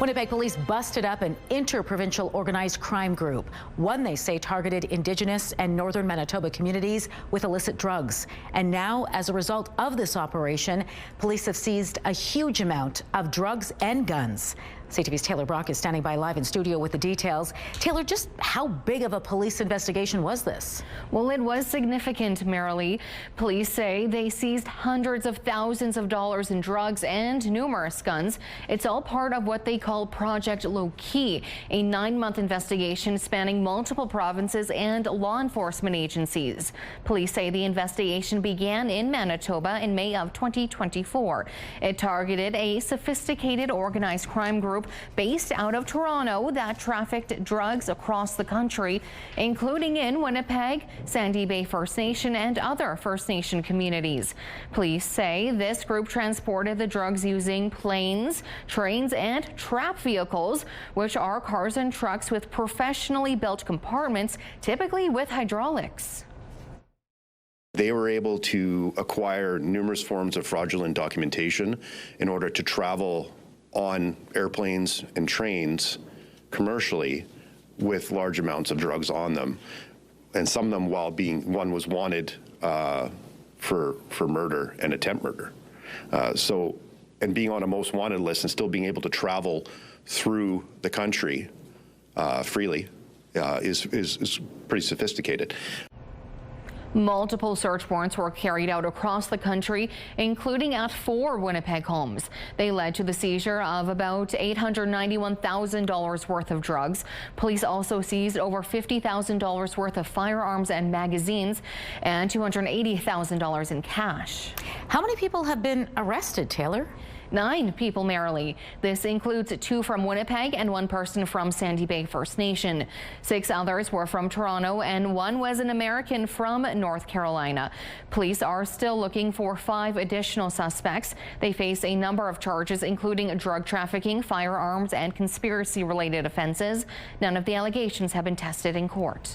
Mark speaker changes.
Speaker 1: Winnipeg police busted up an interprovincial organized crime group. One they say targeted Indigenous and northern Manitoba communities with illicit drugs. And now, as a result of this operation, police have seized a huge amount of drugs and guns. CTV's Taylor Brock is standing by live in studio with the details. Taylor, just how big of a police investigation was this?
Speaker 2: Well, it was significant, Marilee. Police say they seized hundreds of thousands of dollars in drugs and numerous guns. It's all part of what they call Project Low Key, a 9-month investigation spanning multiple provinces and law enforcement agencies. Police say the investigation began in Manitoba in May of 2024. It targeted a sophisticated organized crime group based out of Toronto that trafficked drugs across the country, including in Winnipeg, Sandy Bay First Nation, and other First Nation communities. Police say this group transported the drugs using planes, trains, and trap vehicles, which are cars and trucks with professionally built compartments, typically with hydraulics.
Speaker 3: They were able to acquire numerous forms of fraudulent documentation in order to travel on airplanes and trains commercially with large amounts of drugs on them, and some of them one was wanted for murder and attempt murder. And being on a most wanted list and still being able to travel through the country freely is pretty sophisticated.
Speaker 2: Multiple search warrants were carried out across the country, including at 4 Winnipeg homes. They led to the seizure of about $891,000 worth of drugs. Police also seized over $50,000 worth of firearms and magazines and $280,000 in cash.
Speaker 1: How many people have been arrested, Taylor?
Speaker 2: 9 people, Marilee. This includes 2 from Winnipeg and 1 person from Sandy Bay First Nation. 6 others were from Toronto and 1 was an American from North Carolina. Police are still looking for 5 additional suspects. They face a number of charges, including drug trafficking, firearms, and conspiracy-related offenses. None of the allegations have been tested in court.